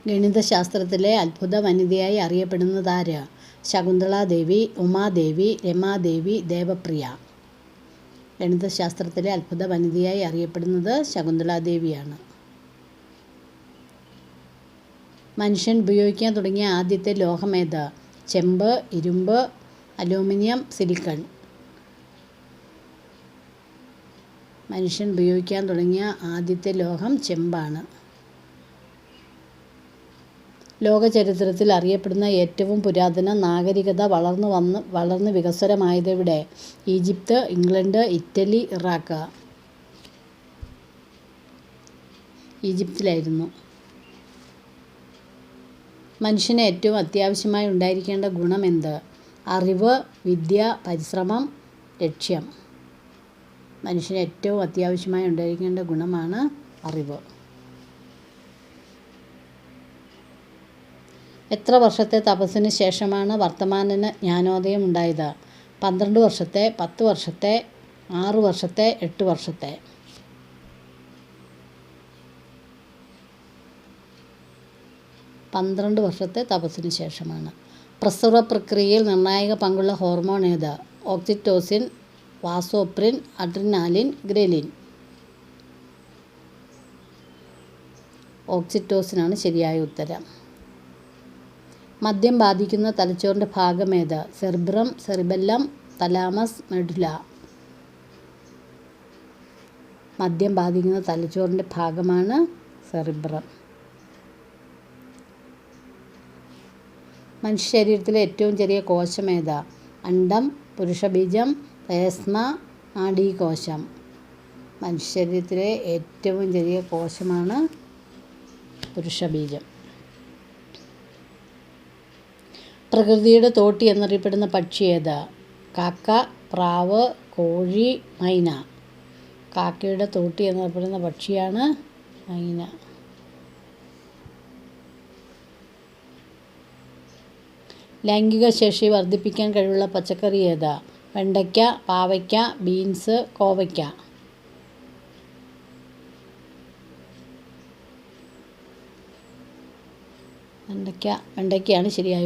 ഗണിതശാസ്ത്രത്തിലെ അത്ഭുത വനിതയായി അറിയപ്പെടുന്നതാര്? ശകുന്തളാദേവി, ഉമാദേവി, രമാദേവി, ദേവപ്രിയ. ഗണിതശാസ്ത്രത്തിലെ അത്ഭുത വനിതയായി അറിയപ്പെടുന്നത് ശകുന്തളാദേവിയാണ്. മനുഷ്യൻ ഉപയോഗിക്കാൻ തുടങ്ങിയ ആദ്യത്തെ ലോഹമേത്? ചെമ്പ്, ഇരുമ്പ്, അലൂമിനിയം, സിലിക്കൺ. മനുഷ്യൻ ഉപയോഗിക്കാൻ തുടങ്ങിയ ആദ്യത്തെ ലോഹം ചെമ്പാണ്. ലോകചരിത്രത്തിൽ അറിയപ്പെടുന്ന ഏറ്റവും പുരാതന നാഗരികത വളർന്ന് വികസ്വരമായതെവിടെ? Egypt, England, Italy, Iraq. ഈജിപ്തിലായിരുന്നു. മനുഷ്യന് ഏറ്റവും അത്യാവശ്യമായി ഉണ്ടായിരിക്കേണ്ട ഗുണമെന്ത്? അറിവ്, വിദ്യ, പരിശ്രമം, ലക്ഷ്യം. മനുഷ്യന് ഏറ്റവും അത്യാവശ്യമായി ഉണ്ടായിരിക്കേണ്ട ഗുണമാണ് അറിവ്. എത്ര വർഷത്തെ തപസ്സിന് ശേഷമാണ് വർത്തമാനന് ജ്ഞാനോദയം ഉണ്ടായത്? 12 വർഷത്തെ, 10 വർഷത്തെ, 6 വർഷത്തെ, 8 വർഷത്തെ. 12 വർഷത്തെ തപസ്സിന് ശേഷമാണ്. പ്രസവ പ്രക്രിയയിൽ നിർണായക പങ്കുള്ള ഹോർമോൺ ഏത്? Oxytocin, vasopressin, adrenaline, ghrelin. ഓക്സിറ്റോസിനാണ് ശരിയായ ഉത്തരം. മദ്യം ബാധിക്കുന്ന തലച്ചോറിൻ്റെ ഭാഗമേത്? Cerebrum, cerebellum, thalamus, medulla. മദ്യം ബാധിക്കുന്ന തലച്ചോറിൻ്റെ ഭാഗമാണ് സെറിബ്രം. മനുഷ്യ ശരീരത്തിലെ ഏറ്റവും ചെറിയ കോശമേത്? അണ്ഡം, പുരുഷബീജം, പ്ലാസ്മ, നാഡീകോശം. മനുഷ്യ ശരീരത്തിലെ ഏറ്റവും ചെറിയ കോശമാണ് പുരുഷബീജം. പ്രകൃതിയുടെ തോട്ടി എന്നറിയപ്പെടുന്ന പക്ഷി ഏത്? കാക്ക, പ്രാവ്, കോഴി, മൈന. കാക്കയുടെ തോട്ടി എന്നറിയപ്പെടുന്ന പക്ഷിയാണ് മൈന. ലൈംഗിക ശേഷി വർദ്ധിപ്പിക്കാൻ കഴിവുള്ള പച്ചക്കറി ഏത്? വെണ്ടയ്ക്ക, പാവയ്ക്ക, ബീൻസ്, കോവയ്ക്ക. വെണ്ടയ്ക്കയാണ് ശരിയായ